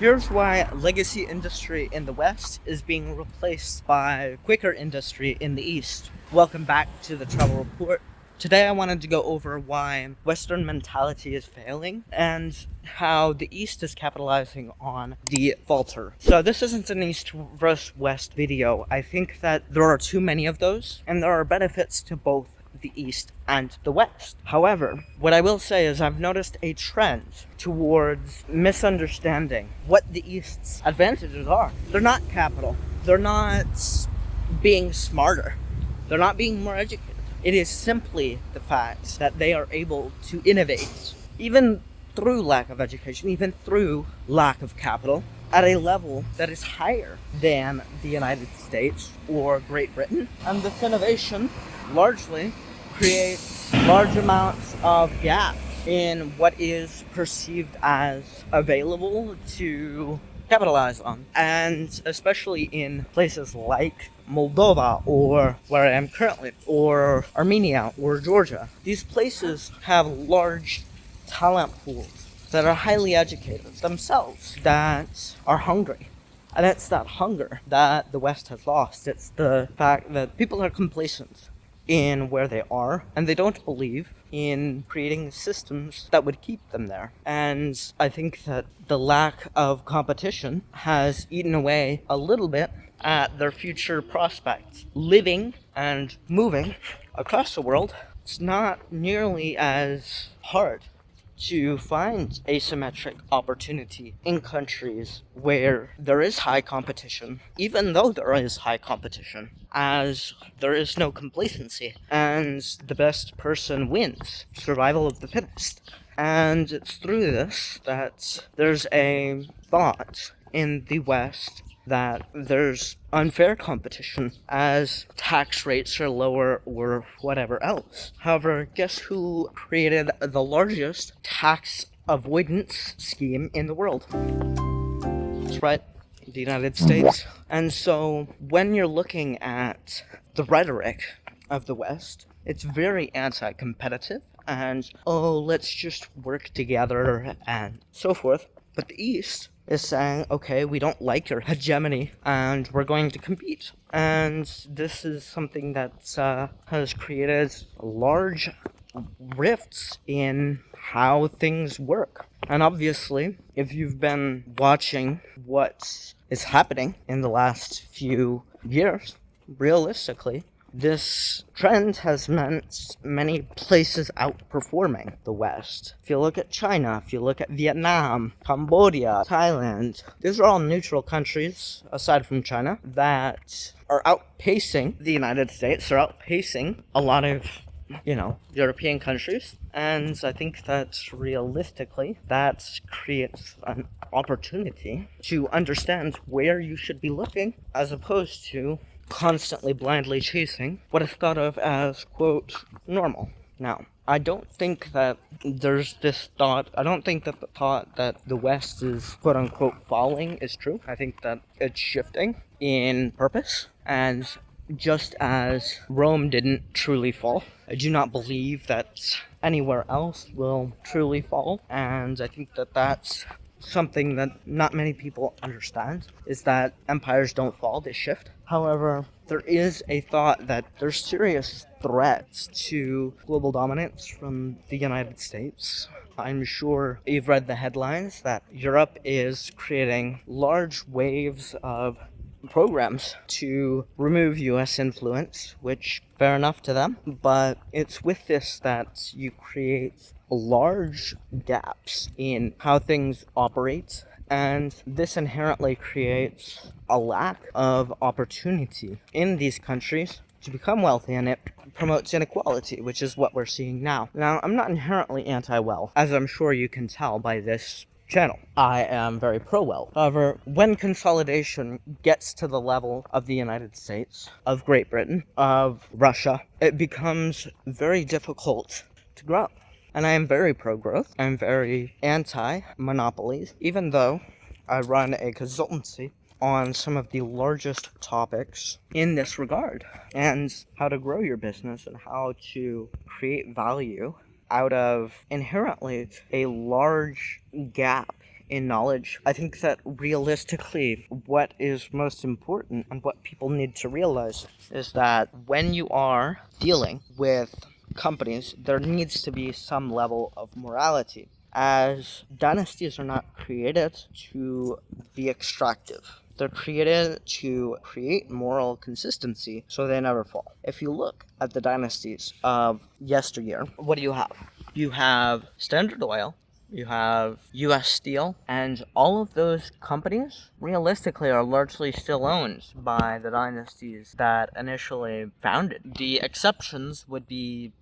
Here's why legacy industry in the West is being replaced by quicker industry in the East. Welcome back to the Travel Report. Today I wanted to go over why Western mentality is failing and how the East is capitalizing on the falter. So this isn't an East versus West video. I think that there are too many of those, and there are benefits to both the East and the West. However, what I will say is I've noticed a trend towards misunderstanding what the East's advantages are. They're not capital. They're not being smarter. They're not being more educated. It is simply the fact that they are able to innovate, even through lack of education, even through lack of capital, at a level that is higher than the United States or Great Britain. And this innovation largely creates large amounts of gaps in what is perceived as available to capitalize on. And especially in places like Moldova, or where I am currently, or Armenia, or Georgia. These places have large talent pools that are highly educated themselves, that are hungry. And it's that hunger that the West has lost. It's the fact that people are complacent in where they are, and they don't believe in creating systems that would keep them there. And I think that the lack of competition has eaten away a little bit at their future prospects. Living and moving across the world, it's not nearly as hard to find asymmetric opportunity in countries where there is high competition, even though there is high competition, as there is no complacency, and the best person wins. Survival of the fittest. And it's through this that there's a thought in the West that there's unfair competition as tax rates are lower or whatever else. However, guess who created the largest tax avoidance scheme in the world? That's right, the United States. And so when you're looking at the rhetoric of the West, it's very anti-competitive and, oh, let's just work together and so forth. But the East is saying, okay, we don't like your hegemony and we're going to compete. And this is something that has created large rifts in how things work. And obviously, if you've been watching what is happening in the last few years, realistically, this trend has meant many places outperforming the West. If you look at China, if you look at Vietnam, Cambodia, Thailand, these are all neutral countries, aside from China, that are outpacing the United States, are outpacing a lot of European countries. And I think that realistically, that creates an opportunity to understand where you should be looking, as opposed to constantly blindly chasing what is thought of as, quote, normal. Now, I don't think that there's this thought, I don't think that the thought that the West is, quote unquote, falling is true. I think that it's shifting in purpose, and just as Rome didn't truly fall, I do not believe that anywhere else will truly fall, and I think that that's something that not many people understand, is that empires don't fall, they shift. However, there is a thought that there's serious threats to global dominance from the United States. I'm sure you've read the headlines that Europe is creating large waves of programs to remove US influence, which fair enough to them, but it's with this that you create large gaps in how things operate, and this inherently creates a lack of opportunity in these countries to become wealthy, and it promotes inequality, which is what we're seeing now. Now, I'm not inherently anti-wealth, as I'm sure you can tell by this channel. I am very pro-wealth. However, when consolidation gets to the level of the United States, of Great Britain, of Russia, it becomes very difficult to grow. And I am very pro-growth. I'm very anti-monopolies, even though I run a consultancy on some of the largest topics in this regard, and how to grow your business and how to create value out of inherently a large gap in knowledge. I think that realistically, what is most important and what people need to realize is that when you are dealing with companies, there needs to be some level of morality, as dynasties are not created to be extractive. They're created to create moral consistency so they never fall. If you look at the dynasties of yesteryear, what do you have? You have Standard Oil, you have US Steel, and all of those companies realistically are largely still owned by the dynasties that initially founded. The exceptions would be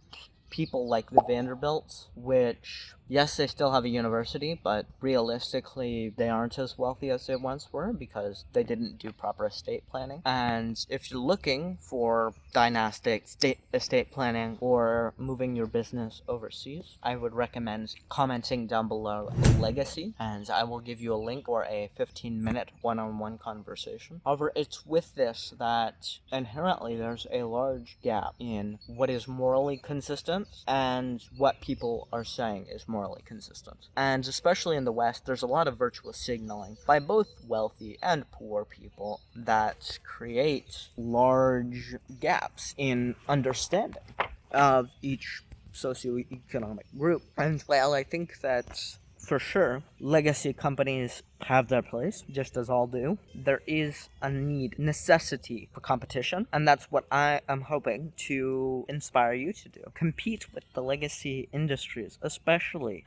people like the Vanderbilts, which, yes, they still have a university, but realistically, they aren't as wealthy as they once were because they didn't do proper estate planning. And if you're looking for dynastic estate planning or moving your business overseas, I would recommend commenting down below legacy, and I will give you a link for a 15-minute one-on-one conversation. However, it's with this that inherently there's a large gap in what is morally consistent and what people are saying is morally consistent. And especially in the West, there's a lot of virtuous signaling by both wealthy and poor people that create large gaps in understanding of each socioeconomic group. And while I think that for sure, legacy companies have their place, just as all do, there is a necessity for competition, and that's what I am hoping to inspire you to do. Compete with the legacy industries, especially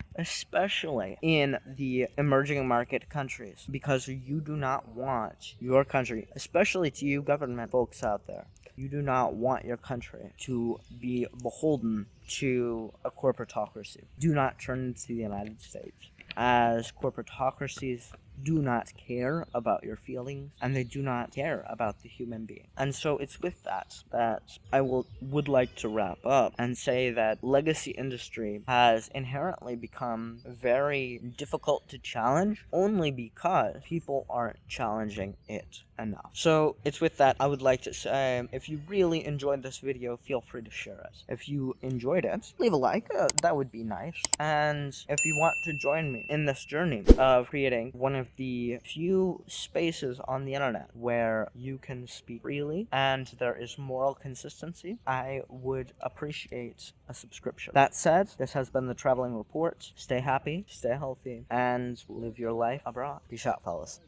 in the emerging market countries, because you do not want your country, especially to you government folks out there, you do not want your country to be beholden to a corporatocracy. Do not turn to the United States, as corporatocracies do not care about your feelings and they do not care about the human being. And so it's with that I would like to wrap up and say that legacy industry has inherently become very difficult to challenge only because people aren't challenging it enough. So it's with that I would like to say, if you really enjoyed this video, feel free to share it. If you enjoyed it, leave a like, that would be nice. And if you want to join me in this journey of creating one of the few spaces on the internet where you can speak freely and there is moral consistency, I would appreciate a subscription. That said, this has been the Traveling Report. Stay happy, stay healthy, and live your life abroad. Peace out, fellas.